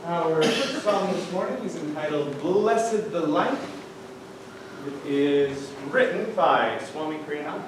Our first song this morning is entitled Blessed the Life. It is written by Swami Kriyananda.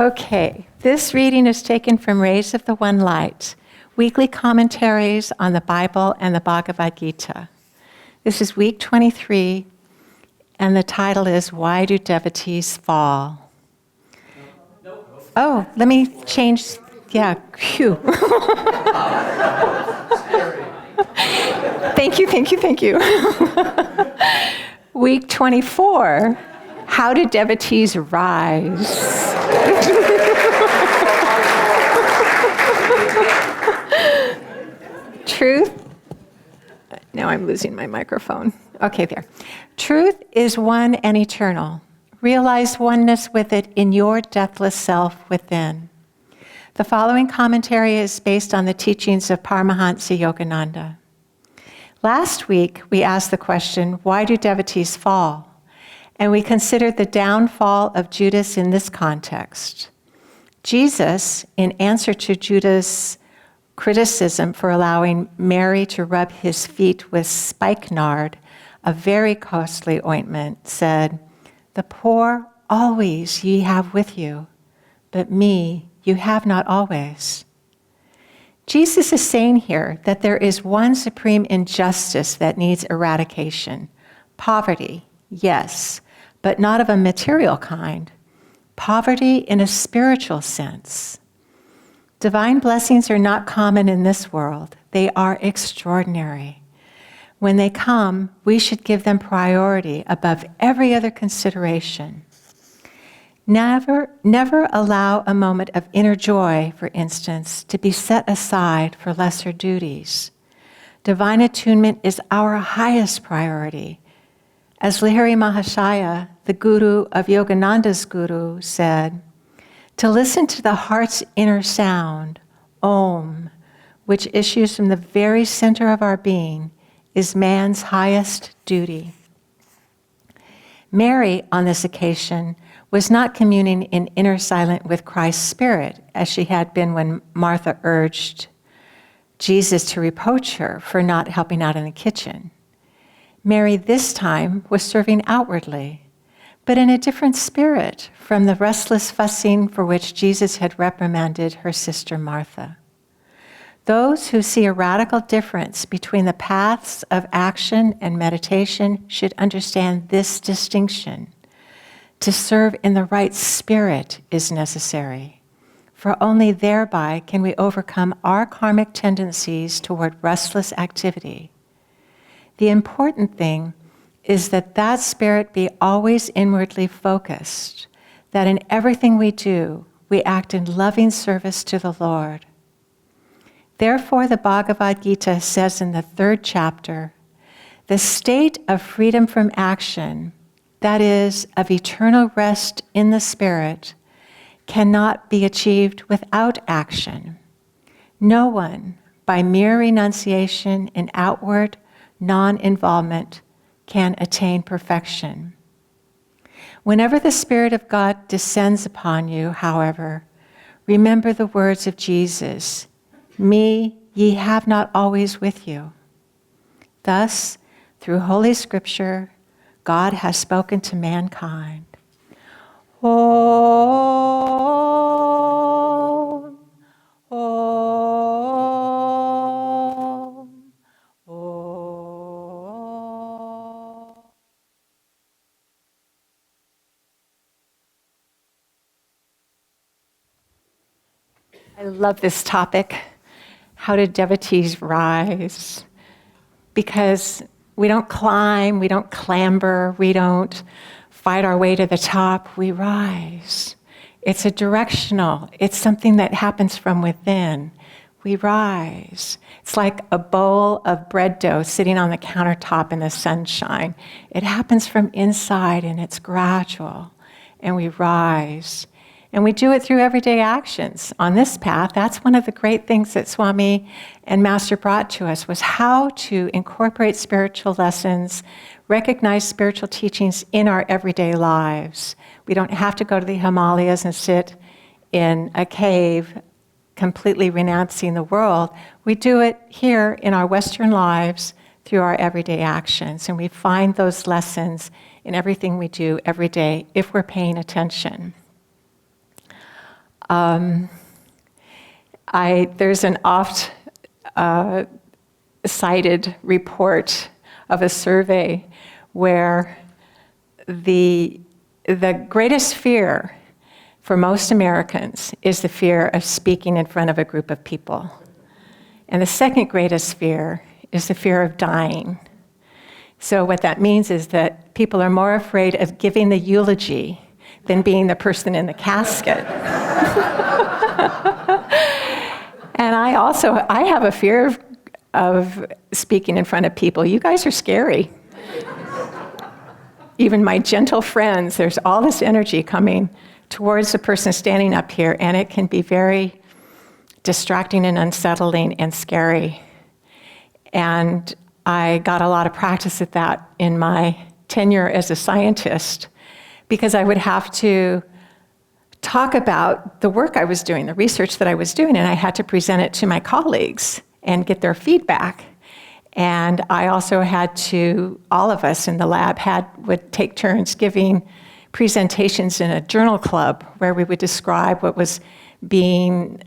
Okay, this reading is taken from Rays of the One Light, weekly commentaries on the Bible and the Bhagavad Gita. This is week 23, and the title is Why Do Devotees Fall? Oh, let me change, phew. Thank you. Week 24, How do Devotees Rise? Truth, now I'm losing my microphone. Okay, there. Truth is one and eternal. Realize oneness with it in your deathless self within. The following commentary is based on the teachings of Paramahansa Yogananda. Last week, we asked the question, why do devotees fall? And we considered the downfall of Judas in this context. Jesus, in answer to Judas' criticism for allowing Mary to rub his feet with spikenard, a very costly ointment, said, "The poor always ye have with you, but me you have not always." Jesus is saying here that there is one supreme injustice that needs eradication. Poverty, yes, but not of a material kind. Poverty in a spiritual sense. Divine blessings are not common in this world. They are extraordinary. When they come, we should give them priority above every other consideration. Never allow a moment of inner joy, for instance, to be set aside for lesser duties. Divine attunement is our highest priority, As Lahiri Mahashaya, the guru of Yogananda's guru, said, to listen to the heart's inner sound, Om, which issues from the very center of our being, is man's highest duty. Mary, on this occasion, was not communing in inner silence with Christ's spirit, as she had been when Martha urged Jesus to reproach her for not helping out in the kitchen. Mary this time was serving outwardly, but in a different spirit from the restless fussing for which Jesus had reprimanded her sister Martha. Those who see a radical difference between the paths of action and meditation should understand this distinction. To serve in the right spirit is necessary, for only thereby can we overcome our karmic tendencies toward restless activity. The important thing is that that spirit be always inwardly focused, that in everything we do, we act in loving service to the Lord. Therefore, the Bhagavad Gita says in the 3rd chapter, the state of freedom from action, that is, of eternal rest in the spirit, cannot be achieved without action. No one, by mere renunciation and outward non-involvement, can attain perfection. Whenever the Spirit of God descends upon you, however, remember the words of Jesus, me ye have not always with you. Thus, through Holy Scripture, God has spoken to mankind. Om, Om, Om. I love this topic. How do devotees rise? Because we don't climb, we don't clamber, we don't fight our way to the top, we rise. It's a directional, it's something that happens from within. We rise. It's like a bowl of bread dough sitting on the countertop in the sunshine. It happens from inside and it's gradual, and we rise. And we do it through everyday actions. On this path, that's one of the great things that Swami and Master brought to us, was how to incorporate spiritual lessons, recognize spiritual teachings in our everyday lives. We don't have to go to the Himalayas and sit in a cave completely renouncing the world. We do it here in our Western lives through our everyday actions. And we find those lessons in everything we do every day if we're paying attention. There's an oft cited report of a survey where the greatest fear for most Americans is the fear of speaking in front of a group of people. And the second greatest fear is the fear of dying. So what that means is that people are more afraid of giving the eulogy than being the person in the casket. And I have a fear of speaking in front of people. You guys are scary. Even my gentle friends, there's all this energy coming towards the person standing up here, and it can be very distracting and unsettling and scary. And I got a lot of practice at that in my tenure as a scientist, because I would have to talk about the work I was doing, the research that I was doing, and I had to present it to my colleagues and get their feedback. And I also had to, all of us in the lab would take turns giving presentations in a journal club where we would describe what was being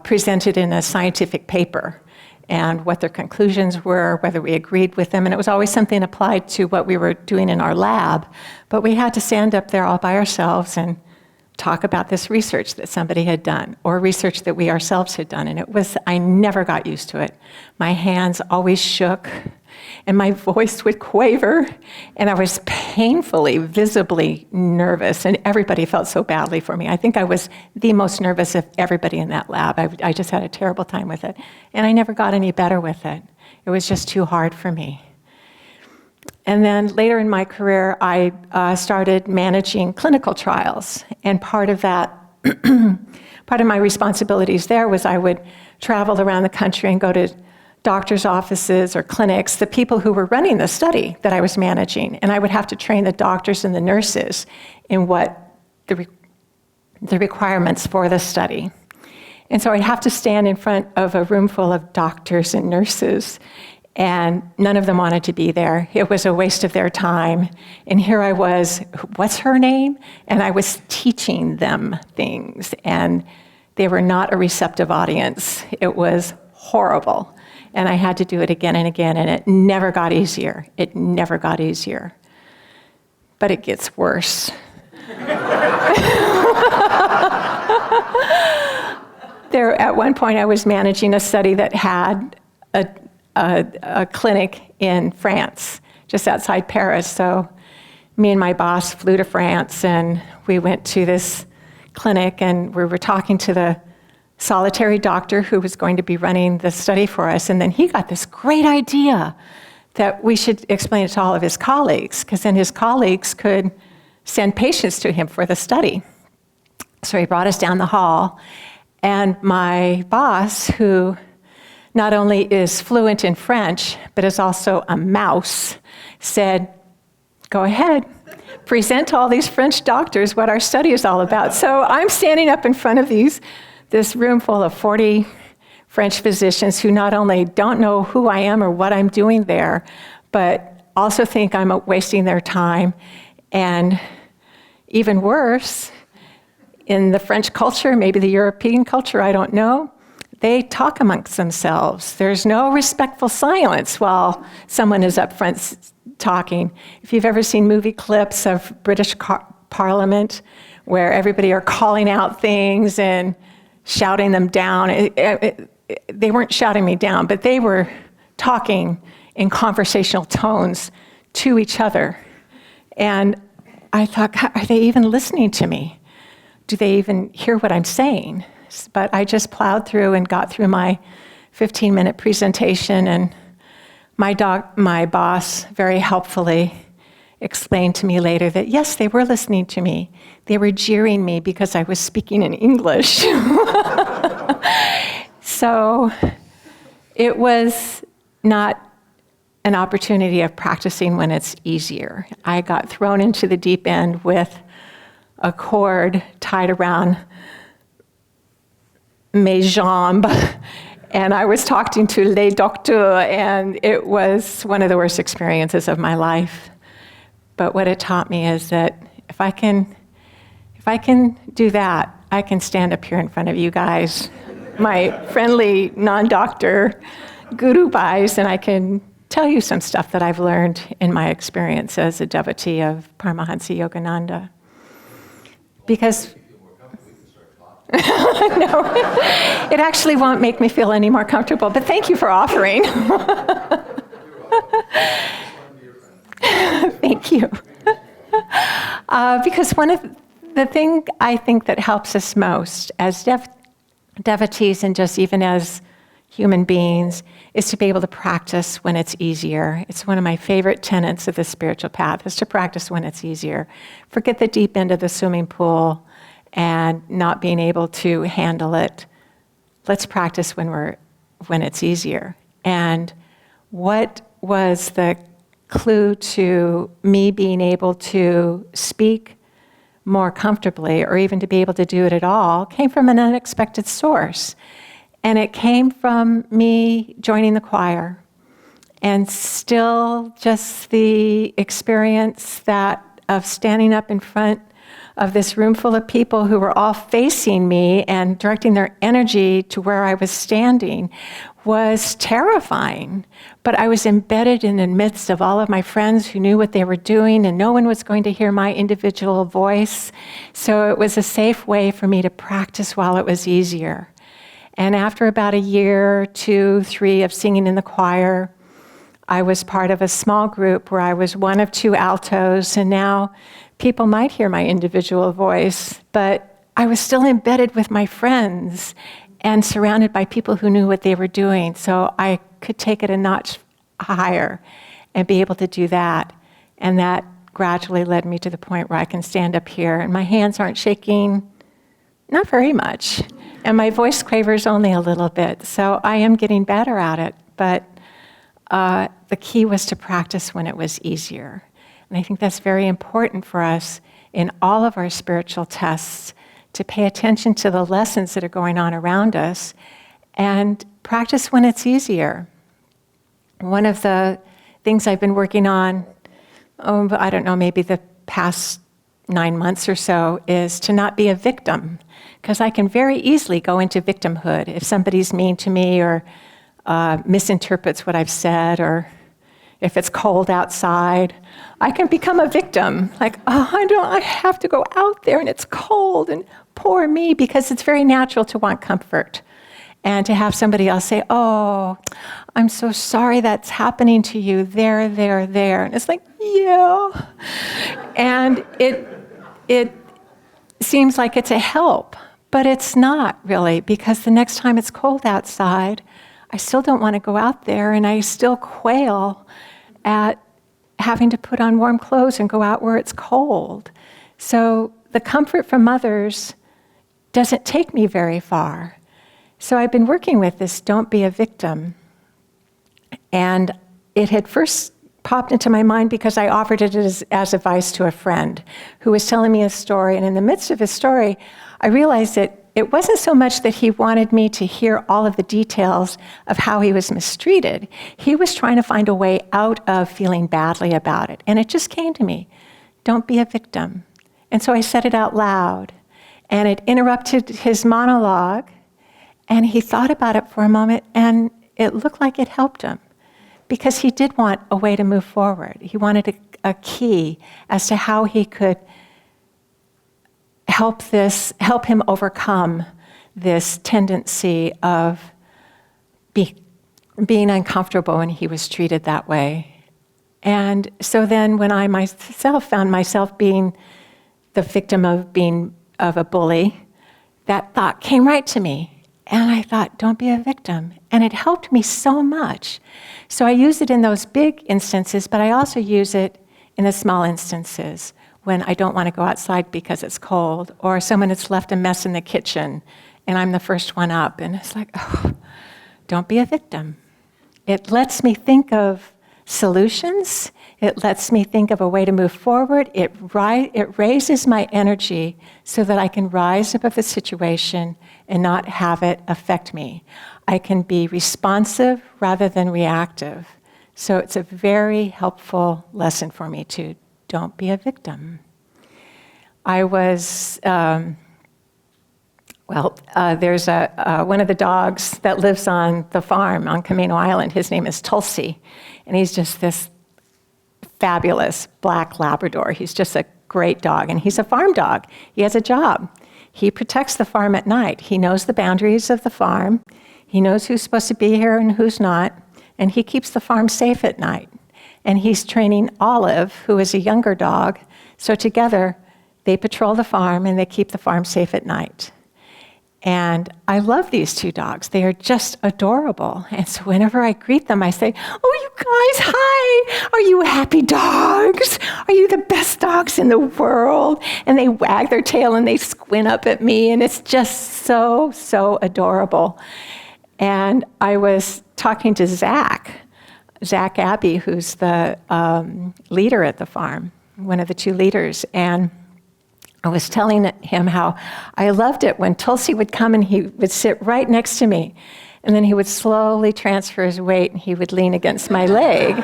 presented in a scientific paper and what their conclusions were, whether we agreed with them. And it was always something applied to what we were doing in our lab. But we had to stand up there all by ourselves and talk about this research that somebody had done, or research that we ourselves had done. And I never got used to it. My hands always shook, and my voice would quaver, and I was painfully, visibly nervous, and everybody felt so badly for me. I think I was the most nervous of everybody in that lab. I just had a terrible time with it, and I never got any better with it. It was just too hard for me. And then later in my career, I started managing clinical trials. And part of that, part of my responsibilities there was I would travel around the country and go to doctors' offices or clinics, the people who were running the study that I was managing. And I would have to train the doctors and the nurses in what the requirements for the study. And so I'd have to stand in front of a room full of doctors and nurses, and none of them wanted to be there. It was a waste of their time. And here I was, what's her name? And I was teaching them things, and they were not a receptive audience. It was horrible. And I had to do it again and again, and it never got easier. It never got easier. But it gets worse. There, at one point, I was managing a study that had a clinic in France, just outside Paris. So me and my boss flew to France, and we went to this clinic, and we were talking to the solitary doctor who was going to be running the study for us. And then he got this great idea that we should explain it to all of his colleagues, because then his colleagues could send patients to him for the study. So he brought us down the hall, and my boss, who not only is fluent in French, but is also a mouse, said, go ahead, present to all these French doctors what our study is all about. So I'm standing up in front of this room full of 40 French physicians who not only don't know who I am or what I'm doing there, but also think I'm wasting their time. And even worse, in the French culture, maybe the European culture, I don't know, they talk amongst themselves. There's no respectful silence while someone is up front talking. If you've ever seen movie clips of British Parliament where everybody are calling out things and shouting them down, they weren't shouting me down, but they were talking in conversational tones to each other. And I thought, are they even listening to me? Do they even hear what I'm saying? But I just plowed through and got through my 15-minute presentation, and my boss very helpfully explained to me later that, yes, they were listening to me. They were jeering me because I was speaking in English. So it was not an opportunity of practicing when it's easier. I got thrown into the deep end with a cord tied around mes jambes, and I was talking to les docteurs, and it was one of the worst experiences of my life. But what it taught me is that if I can do that, I can stand up here in front of you guys, my friendly non-doctor guru bhais, and I can tell you some stuff that I've learned in my experience as a devotee of Paramahansa Yogananda. Because no, it actually won't make me feel any more comfortable, but thank you for offering. Thank you. Because one of the thing I think that helps us most as devotees and just even as human beings is to be able to practice when it's easier. It's one of my favorite tenets of the spiritual path, is to practice when it's easier. Forget the deep end of the swimming pool and not being able to handle it. Let's practice when it's easier. And what was the clue to me being able to speak more comfortably, or even to be able to do it at all, came from an unexpected source. And it came from me joining the choir, and still just the experience of standing up in front of this room full of people who were all facing me and directing their energy to where I was standing was terrifying. But I was embedded in the midst of all of my friends who knew what they were doing, and no one was going to hear my individual voice. So it was a safe way for me to practice while it was easier. And after about a year, 2, 3 of singing in the choir, I was part of a small group where I was one of 2 altos, and now people might hear my individual voice, but I was still embedded with my friends and surrounded by people who knew what they were doing, so I could take it a notch higher. and be able to do that. And that gradually led me to the point where I can stand up here and my hands aren't shaking, not very much. And my voice quavers only a little bit. So I am getting better at it. But the key was to practice when it was easier. And I think that's very important for us in all of our spiritual tests, to pay attention to the lessons that are going on around us and practice when it's easier. One of the things I've been working on, I don't know, maybe the past 9 months or so, is to not be a victim, because I can very easily go into victimhood if somebody's mean to me or misinterprets what I've said, or if it's cold outside, I can become a victim. Like, I have to go out there and it's cold and poor me, because it's very natural to want comfort. And to have somebody else say, oh, I'm so sorry that's happening to you, there. And it's like, yeah. And it seems like it's a help, but it's not really, because the next time it's cold outside, I still don't want to go out there, and I still quail at having to put on warm clothes and go out where it's cold. So the comfort from others doesn't take me very far. So I've been working with this, don't be a victim. And it had first popped into my mind because I offered it as advice to a friend who was telling me a story. And in the midst of his story, I realized that it wasn't so much that he wanted me to hear all of the details of how he was mistreated. He was trying to find a way out of feeling badly about it. And it just came to me, don't be a victim. And so I said it out loud. And it interrupted his monologue. And he thought about it for a moment, and it looked like it helped him, because he did want a way to move forward. He wanted a key as to how he could help him overcome this tendency of being uncomfortable when he was treated that way. And so then when I myself found myself being the victim of a bully, that thought came right to me. And I thought, don't be a victim. And it helped me so much. So I use it in those big instances, but I also use it in the small instances when I don't want to go outside because it's cold, or someone has left a mess in the kitchen and I'm the first one up. And it's like, oh, don't be a victim. It lets me think of solutions. It lets me think of a way to move forward. It raises my energy so that I can rise above the situation and not have it affect me. I can be responsive rather than reactive. So it's a very helpful lesson for me to don't be a victim. I was, there's one of the dogs that lives on the farm on Camino Island. His name is Tulsi, and he's just this fabulous black Labrador. He's just a great dog, and he's a farm dog. He has a job. He protects the farm at night. He knows the boundaries of the farm. He knows who's supposed to be here and who's not, and he keeps the farm safe at night. And he's training Olive, who is a younger dog, so together they patrol the farm and they keep the farm safe at night. And I love these two dogs. They are just adorable. And so whenever I greet them, I say, oh, you guys, hi. Are you happy dogs? Are you the best dogs in the world? And they wag their tail and they squint up at me. And it's just so, so adorable. And I was talking to Zach Abbey, who's the leader at the farm, one of the two leaders. And I was telling him how I loved it when Tulsi would come and he would sit right next to me. And then he would slowly transfer his weight and he would lean against my leg.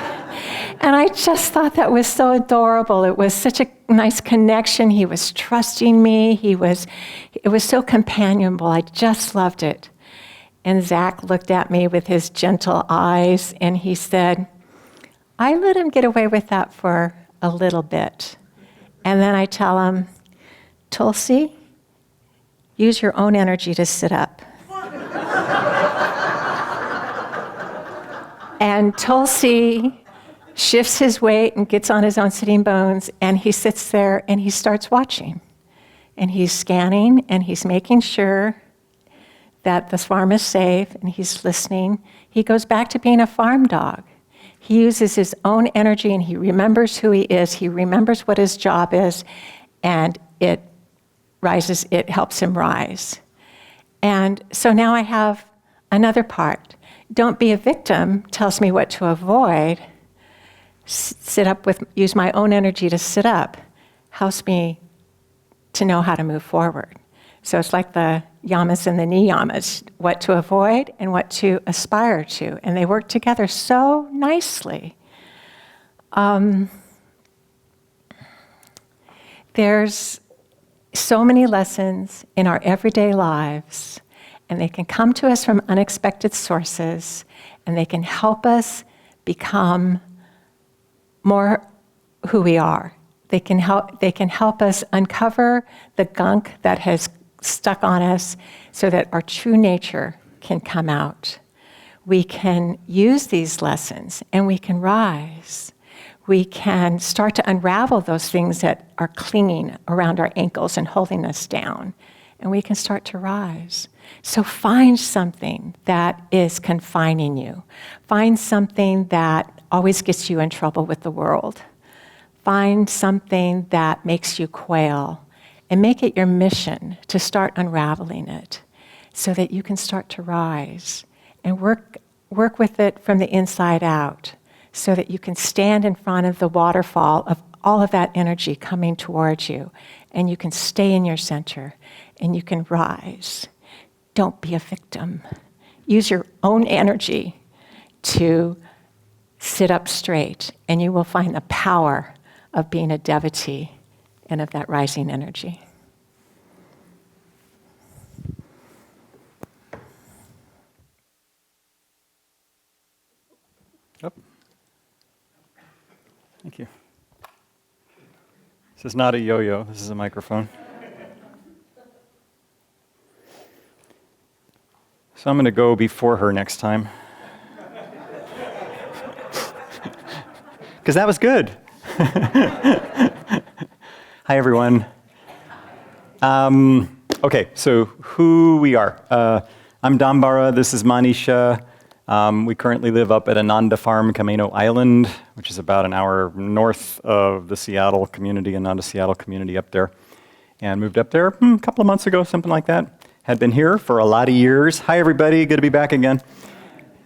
And I just thought that was so adorable. It was such a nice connection. He was trusting me. It was so companionable. I just loved it. And Zach looked at me with his gentle eyes and he said, I let him get away with that for a little bit. And then I tell him, Tulsi, use your own energy to sit up. And Tulsi shifts his weight and gets on his own sitting bones, and he sits there and he starts watching. And he's scanning and he's making sure that the farm is safe and he's listening. He goes back to being a farm dog. He uses his own energy and he remembers who he is. He remembers what his job is, and it helps him rise. And so now I have another part. Don't be a victim tells me what to avoid. Use my own energy to sit up, helps me to know how to move forward. So it's like the yamas and the niyamas, what to avoid and what to aspire to. And they work together so nicely. There's so many lessons in our everyday lives, and they can come to us from unexpected sources, and they can help us become more who we are. They can help us uncover the gunk that has stuck on us so that our true nature can come out. We can use these lessons and we can rise. We can start to unravel those things that are clinging around our ankles and holding us down, and we can start to rise. So find something that is confining you. Find something that always gets you in trouble with the world. Find something that makes you quail, and make it your mission to start unraveling it so that you can start to rise and work with it from the inside out so that you can stand in front of the waterfall of all of that energy coming towards you, and you can stay in your center and you can rise. Don't be a victim. Use your own energy to sit up straight, and you will find the power of being a devotee and of that rising energy. Oh. Thank you. This is not a yo-yo, this is a microphone. So I'm going to go before her next time. Because that was good. Hi, everyone. Okay, so who we are. I'm Dambara, this is Manisha. We currently live up at Ananda Farm, Camino Island, which is about an hour north of the Seattle community, Ananda Seattle community up there. And moved up there a couple of months ago, something like that. Had been here for a lot of years. Hi, everybody, good to be back again.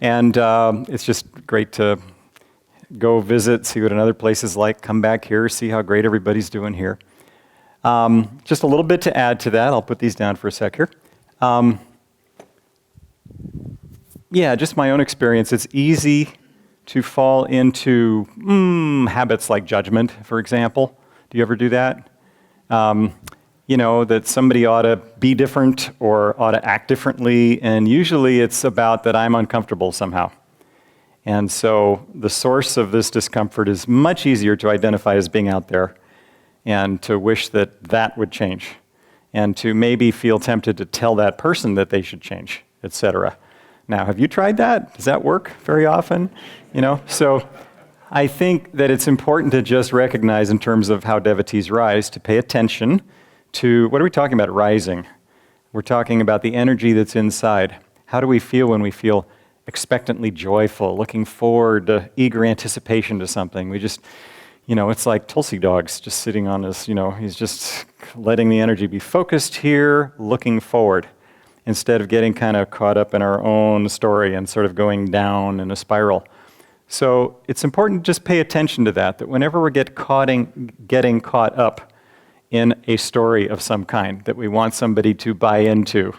And it's just great to go visit, see what another place is like, come back here, see how great everybody's doing here. Just a little bit to add to that. I'll put these down for a sec here. Yeah, just my own experience. It's easy to fall into habits like judgment, for example. Do you ever do that? That somebody ought to be different or ought to act differently, and usually it's about that I'm uncomfortable somehow. And so the source of this discomfort is much easier to identify as being out there and to wish that that would change and to maybe feel tempted to tell that person that they should change, etc. Now, have you tried that? Does that work very often? So I think that it's important to just recognize in terms of how devotees rise, to pay attention to, what are we talking about, rising? We're talking about the energy that's inside. How do we feel when we feel expectantly joyful, looking forward to eager anticipation to something? We just, it's like Tulsi Dog's just sitting on this, he's just letting the energy be focused here, looking forward, instead of getting kind of caught up in our own story and sort of going down in a spiral. So it's important to just pay attention to that whenever we're getting caught up in a story of some kind that we want somebody to buy into,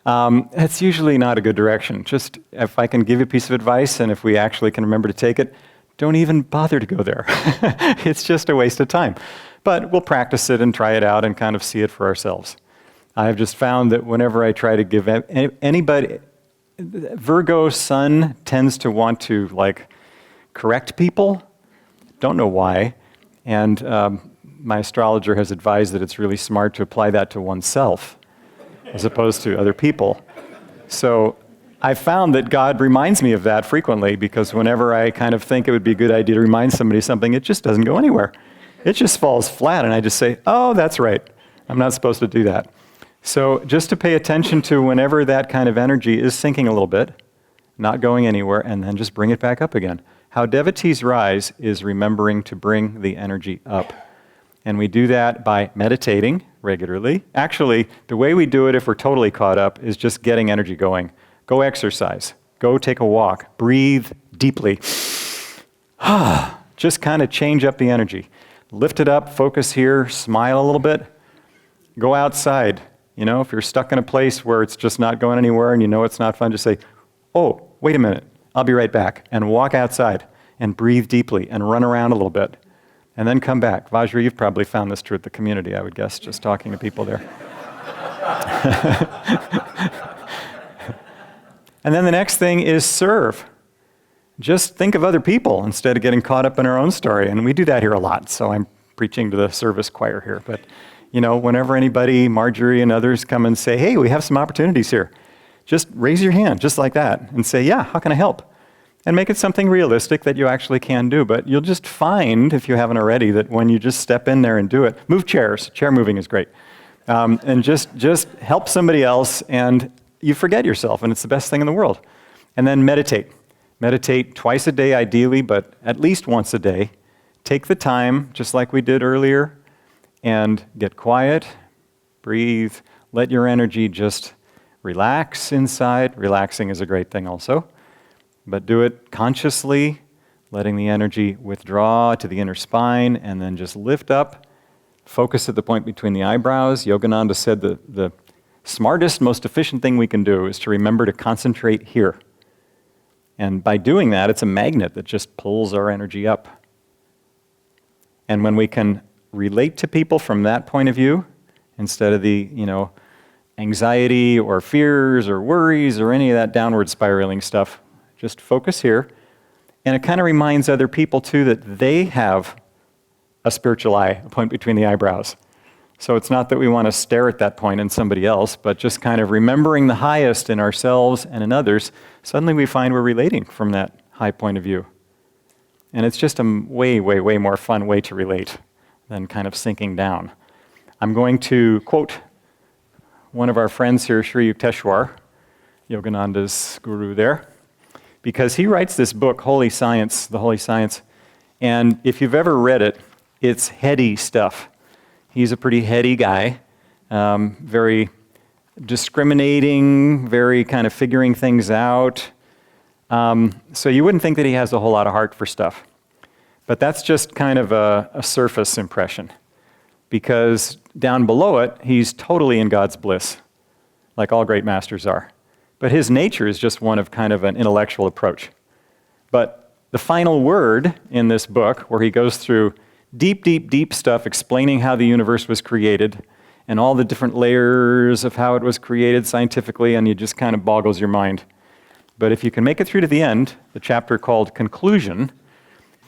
that's usually not a good direction. Just if I can give you a piece of advice, and if we actually can remember to take it, don't even bother to go there. It's just a waste of time. But we'll practice it and try it out and kind of see it for ourselves. I've just found that whenever I try to give anybody, Virgo sun tends to want to correct people. Don't know why. And my astrologer has advised that it's really smart to apply that to oneself as opposed to other people. So I found that God reminds me of that frequently, because whenever I kind of think it would be a good idea to remind somebody something, it just doesn't go anywhere. It just falls flat, and I just say, oh, that's right. I'm not supposed to do that. So just to pay attention to whenever that kind of energy is sinking a little bit, not going anywhere, and then just bring it back up again. How Devotees Rise is remembering to bring the energy up. And we do that by meditating regularly. Actually, the way we do it if we're totally caught up is just getting energy going. Go exercise. Go take a walk. Breathe deeply. Just kind of change up the energy. Lift it up, focus here, smile a little bit. Go outside. You know, if you're stuck in a place where it's just not going anywhere and you know it's not fun, just say, oh, wait a minute, I'll be right back. And walk outside and breathe deeply and run around a little bit. And then come back. Vajra, you've probably found this true at the community, I would guess, just talking to people there. And then the next thing is serve. Just think of other people instead of getting caught up in our own story. And we do that here a lot, so I'm preaching to the service choir here. But, you know, whenever anybody, Marjorie and others, come and say, hey, we have some opportunities here, just raise your hand just like that and say, yeah, how can I help? And make it something realistic that you actually can do. But you'll just find, if you haven't already, that when you just step in there and do it, move chairs. Chair moving is great. And just help somebody else, and you forget yourself, and it's the best thing in the world. And then meditate. Meditate twice a day, ideally, but at least once a day. Take the time, just like we did earlier, and get quiet, breathe, let your energy just relax inside. Relaxing is a great thing also. But do it consciously, letting the energy withdraw to the inner spine, and then just lift up, focus at the point between the eyebrows. Yogananda said the smartest, most efficient thing we can do is to remember to concentrate here. And by doing that, it's a magnet that just pulls our energy up. And when we can relate to people from that point of view, instead of the, anxiety or fears or worries or any of that downward spiraling stuff, just focus here. And it kind of reminds other people, too, that they have a spiritual eye, a point between the eyebrows. So it's not that we want to stare at that point in somebody else, but just kind of remembering the highest in ourselves and in others, suddenly we find we're relating from that high point of view. And it's just a way, way, way more fun way to relate than kind of sinking down. I'm going to quote one of our friends here, Sri Yukteswar, Yogananda's guru there, because he writes this book, Holy Science, The Holy Science, and if you've ever read it, it's heady stuff. He's a pretty heady guy, very discriminating, very kind of figuring things out. So you wouldn't think that he has a whole lot of heart for stuff. But that's just kind of a surface impression, because down below it, he's totally in God's bliss, like all great masters are. But his nature is just one of kind of an intellectual approach. But the final word in this book, where he goes through deep, deep, deep stuff explaining how the universe was created and all the different layers of how it was created scientifically, and it just kind of boggles your mind. But if you can make it through to the end, the chapter called Conclusion,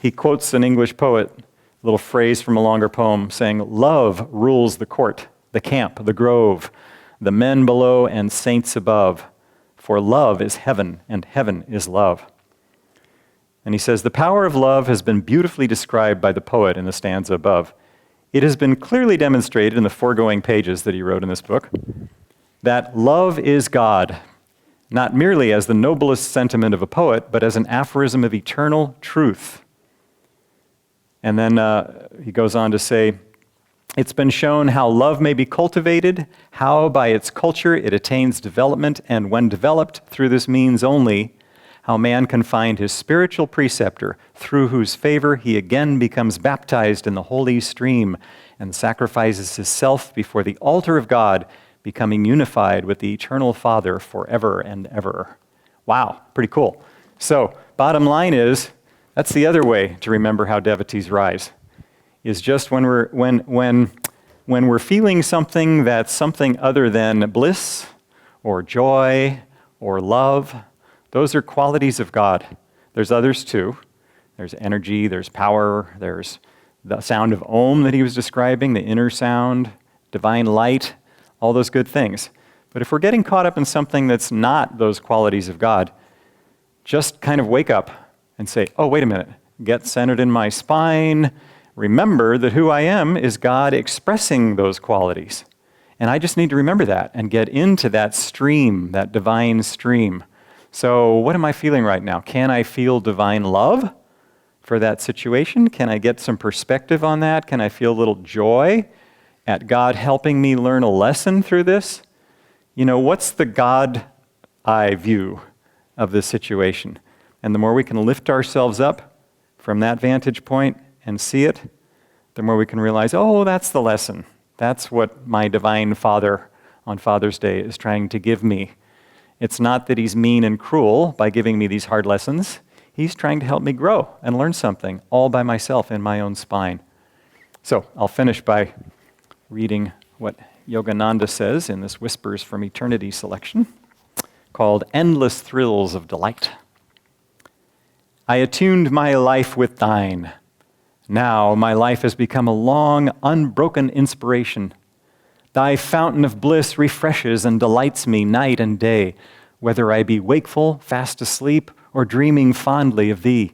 he quotes an English poet, a little phrase from a longer poem saying, "Love rules the court, the camp, the grove, the men below and saints above, for love is heaven and heaven is love." And he says, the power of love has been beautifully described by the poet in the stanza above. It has been clearly demonstrated in the foregoing pages that he wrote in this book that love is God, not merely as the noblest sentiment of a poet, but as an aphorism of eternal truth. And then he goes on to say, it's been shown how love may be cultivated, how by its culture it attains development, and when developed through this means only, how man can find his spiritual preceptor, through whose favor he again becomes baptized in the holy stream and sacrifices his self before the altar of God, becoming unified with the eternal Father forever and ever. Wow, pretty cool. So, bottom line is, that's the other way to remember how devotees rise, is just when we're feeling something that's something other than bliss or joy or love. Those are qualities of God. There's others too. There's energy, there's power, there's the sound of Om that he was describing, the inner sound, divine light, all those good things. But if we're getting caught up in something that's not those qualities of God, just kind of wake up and say, oh, wait a minute, get centered in my spine. Remember that who I am is God expressing those qualities. And I just need to remember that and get into that stream, that divine stream. So what am I feeling right now? Can I feel divine love? for that situation? Can I get some perspective on that? Can I feel a little joy at God helping me learn a lesson through this? You know, what's the God eye view of this situation? And the more we can lift ourselves up from that vantage point and see it, the more we can realize, oh, that's the lesson. That's what my divine Father on Father's Day is trying to give me. It's not that he's mean and cruel by giving me these hard lessons. He's trying to help me grow and learn something all by myself in my own spine. So I'll finish by reading what Yogananda says in this Whispers from Eternity selection called Endless Thrills of Delight. I attuned my life with thine. Now my life has become a long, unbroken inspiration. Thy fountain of bliss refreshes and delights me night and day, whether I be wakeful, fast asleep, or dreaming fondly of thee.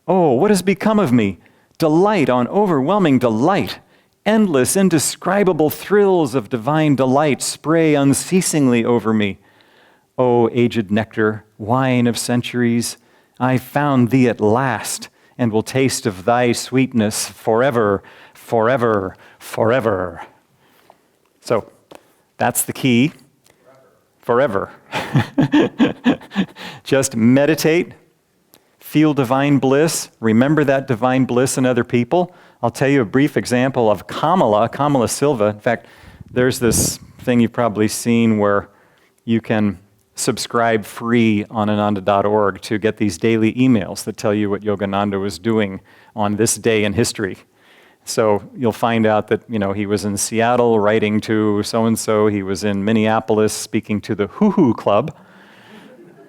Oh, what has become of me? Delight on overwhelming delight. Endless, indescribable thrills of divine delight spray unceasingly over me. O aged nectar, wine of centuries, I found thee at last, and will taste of thy sweetness forever, forever, forever. So, that's the key. Forever. Just meditate, feel divine bliss, remember that divine bliss in other people. I'll tell you a brief example of Kamala Silva. In fact, there's this thing you've probably seen where you can subscribe free on ananda.org to get these daily emails that tell you what Yogananda was doing on this day in history. So you'll find out that, he was in Seattle writing to so-and-so. He was in Minneapolis speaking to the Hoo-Hoo Club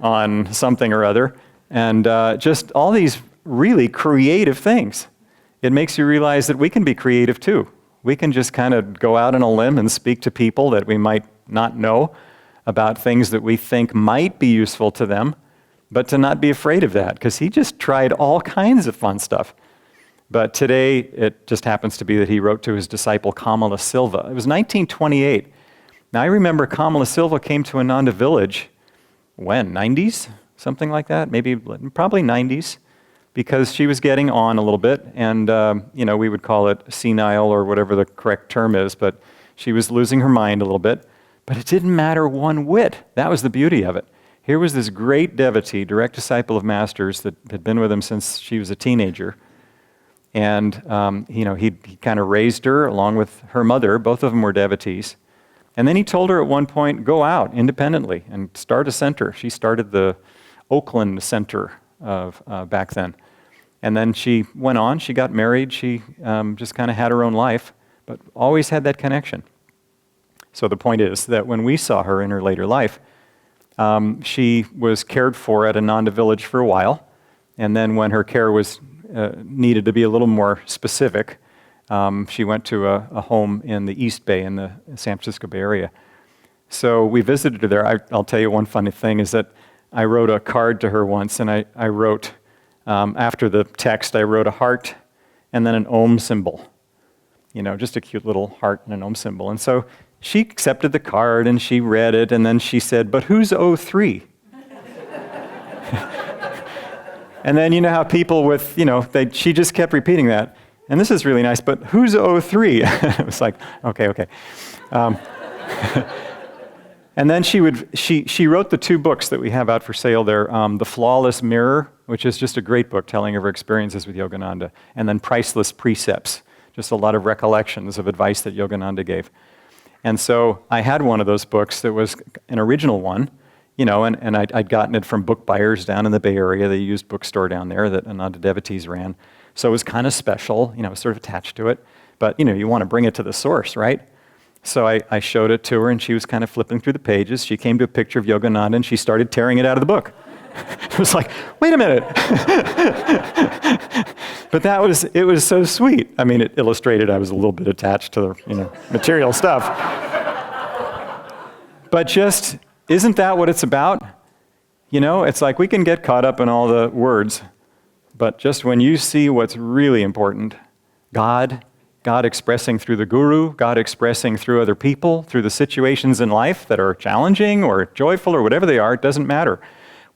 on something or other. And just all these really creative things. It makes you realize that we can be creative too. We can just kind of go out on a limb and speak to people that we might not know about things that we think might be useful to them, but to not be afraid of that, because he just tried all kinds of fun stuff. But today, it just happens to be that he wrote to his disciple Kamala Silva. It was 1928. Now, I remember Kamala Silva came to Ananda Village, when, 90s? Something like that? Probably 90s, because she was getting on a little bit, and, we would call it senile or whatever the correct term is, but she was losing her mind a little bit. But it didn't matter one whit. That was the beauty of it. Here was this great devotee, direct disciple of Masters, that had been with him since she was a teenager. And, he kind of raised her along with her mother. Both of them were devotees. And then he told her at one point, go out independently and start a center. She started the Oakland Center of back then. And then she went on, she got married, she just kind of had her own life, but always had that connection. So the point is that when we saw her in her later life, she was cared for at Ananda Village for a while. And then when her care was needed to be a little more specific, she went to a home in the East Bay in the San Francisco Bay Area. So we visited her there. I'll tell you one funny thing is that I wrote a card to her once, and I wrote, after the text, I wrote a heart and then an Om symbol. Just a cute little heart and an Om symbol. And so she accepted the card and she read it, and then she said, but who's 03? And then you know how people with, she just kept repeating that. And this is really nice, but who's 03? It was like, okay. And then she wrote the two books that we have out for sale there, The Flawless Mirror, which is just a great book telling of her experiences with Yogananda, and then Priceless Precepts, just a lot of recollections of advice that Yogananda gave. And so I had one of those books that was an original one, and I'd gotten it from book buyers down in the Bay Area. They used bookstore down there that Ananda devotees ran. So it was kind of special, sort of attached to it. But, you want to bring it to the source, right? So I showed it to her, and she was kind of flipping through the pages. She came to a picture of Yogananda, and she started tearing it out of the book. It was like, wait a minute. But it was so sweet. I mean, it illustrated I was a little bit attached to the, material stuff. But just, isn't that what it's about? It's like we can get caught up in all the words, but just when you see what's really important, God expressing through the guru, God expressing through other people, through the situations in life that are challenging or joyful or whatever they are, it doesn't matter.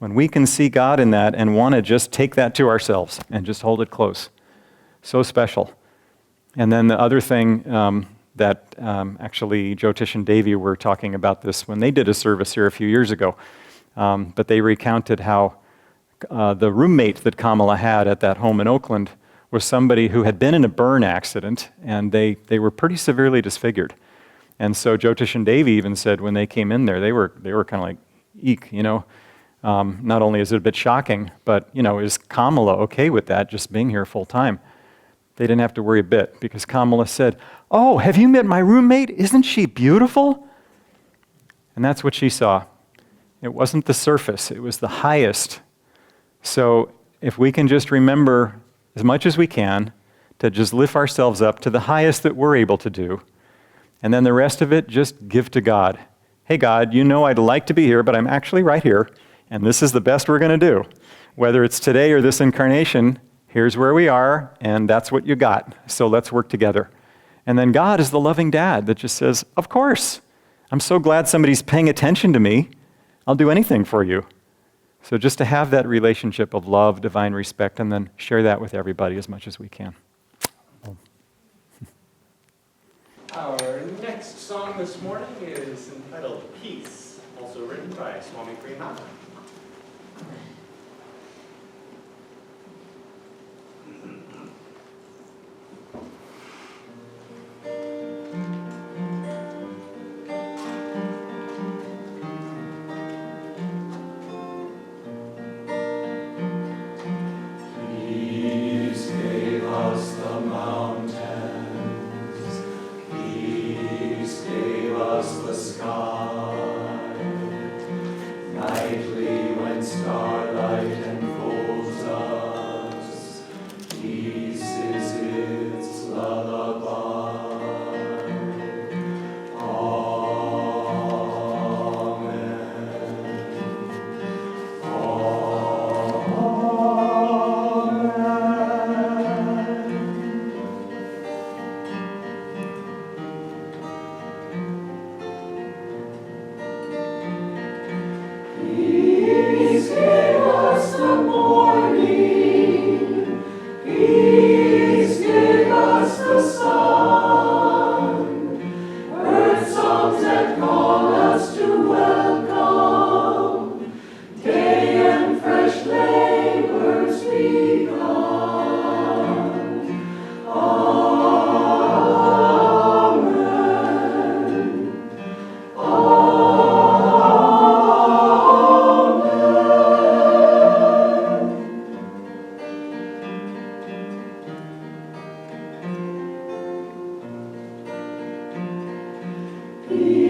When we can see God in that and want to just take that to ourselves and just hold it close. So special. And then the other thing that actually Joe Tish and Davey were talking about this when they did a service here a few years ago, but they recounted how the roommate that Kamala had at that home in Oakland was somebody who had been in a burn accident, and they were pretty severely disfigured. And so Joe Tish and Davey even said when they came in there, they were kind of like, eek, you know. Not only is it a bit shocking, but, you know, is Kamala okay with that, just being here full time? They didn't have to worry a bit, because Kamala said, "Oh, have you met my roommate? Isn't she beautiful?" And that's what she saw. It wasn't the surface, it was the highest. So if we can just remember, as much as we can, to just lift ourselves up to the highest that we're able to do, and then the rest of it, just give to God. Hey, God, you know I'd like to be here, but I'm actually right here, and this is the best we're going to do. Whether it's today or this incarnation, here's where we are, and that's what you got. So let's work together. And then God is the loving dad that just says, of course, I'm so glad somebody's paying attention to me. I'll do anything for you. So just to have that relationship of love, divine respect, and then share that with everybody as much as we can. Our next song this morning is entitled Peace, also written by Swami Prema. Peace.